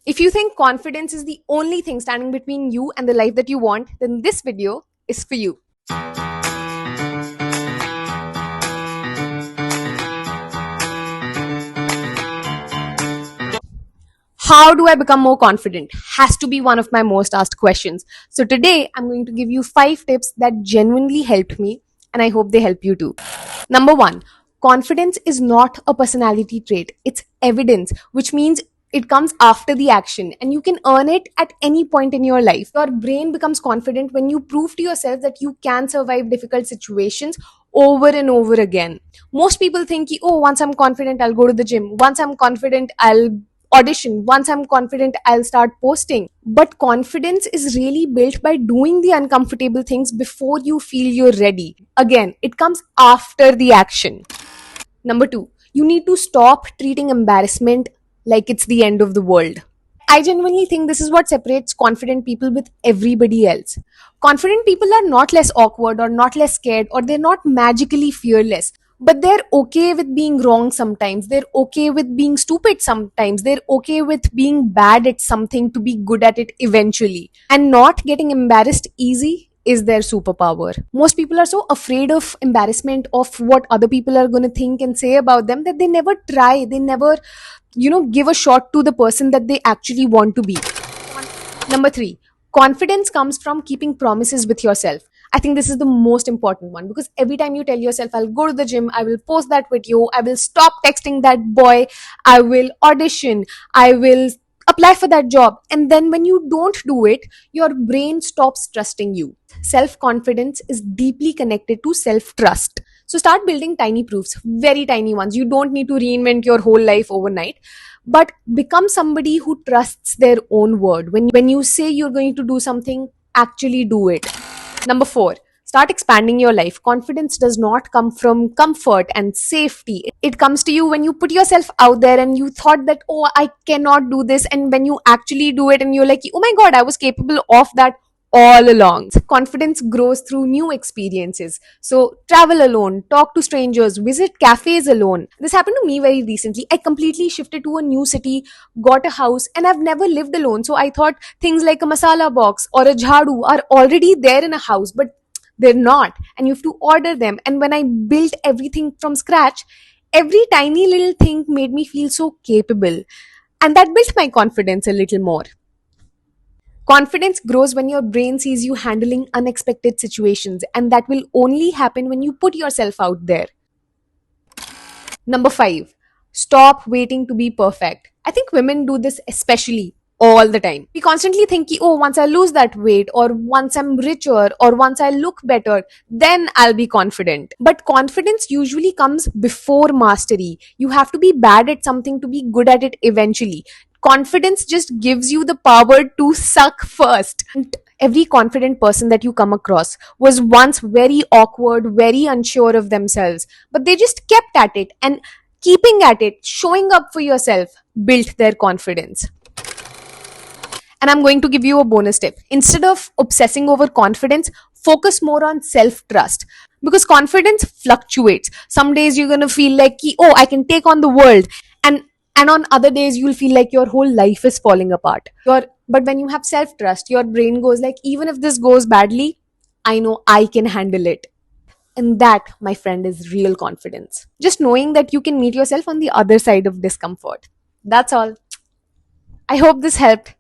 If you think confidence is the only thing standing between you and the life that you want, then this video is for you. How do I become more confident? Has to be one of my most asked questions. So today I'm going to give you 5 tips that genuinely helped me, and I hope they help you too. Number 1, confidence is not a personality trait. It's evidence, which means it comes after the action and you can earn it at any point in your life. Your brain becomes confident when you prove to yourself that you can survive difficult situations over and over again. Most people think, oh, once I'm confident, I'll go to the gym. Once I'm confident, I'll audition. Once I'm confident, I'll start posting. But confidence is really built by doing the uncomfortable things before you feel you're ready. Again, it comes after the action. Number 2, you need to stop treating embarrassment like it's the end of the world. I genuinely think this is what separates confident people with everybody else. Confident people are not less awkward or not less scared or they're not magically fearless, but they're okay with being wrong sometimes. They're okay with being stupid sometimes. They're okay with being bad at something to be good at it eventually. And not getting embarrassed easy is their superpower. Most people are so afraid of embarrassment, of what other people are going to think and say about them, that they never try. They never, give a shot to the person that they actually want to be. Number 3, confidence comes from keeping promises with yourself. I think this is the most important one, because every time you tell yourself, I'll go to the gym, I will post that video, I will stop texting that boy, I will audition, I will apply for that job. And then when you don't do it, your brain stops trusting you. Self confidence is deeply connected to self trust. So start building tiny proofs, very tiny ones. You don't need to reinvent your whole life overnight, but become somebody who trusts their own word. When you say you're going to do something, actually do it. Number 4, start expanding your life. Confidence does not come from comfort and safety. It comes to you when you put yourself out there and you thought that, oh, I cannot do this. And when you actually do it and you're like, oh my God, I was capable of that all along. Confidence grows through new experiences. So travel alone, talk to strangers, visit cafes alone. This happened to me very recently. I completely shifted to a new city, got a house, and I've never lived alone. So I thought things like a masala box or a jhadu are already there in a house, but they're not. And you have to order them. And when I built everything from scratch, every tiny little thing made me feel so capable. And that built my confidence a little more. Confidence grows when your brain sees you handling unexpected situations, and that will only happen when you put yourself out there. Number 5, stop waiting to be perfect. I think women do this especially all the time. We constantly think, oh, once I lose that weight, or once I'm richer, or once I look better, then I'll be confident. But confidence usually comes before mastery. You have to be bad at something to be good at it eventually. Confidence just gives you the power to suck first. Every confident person that you come across was once very awkward, very unsure of themselves, but they just kept at it, and keeping at it, showing up for yourself, built their confidence. And I'm going to give you a bonus tip. Instead of obsessing over confidence, focus more on self trust, because confidence fluctuates. Some days you're going to feel like, oh, I can take on the world. And on other days you'll feel like your whole life is falling apart. But when you have self trust, your brain goes like, even if this goes badly, I know I can handle it. And that, my friend, is real confidence. Just knowing that you can meet yourself on the other side of discomfort. That's all. I hope this helped.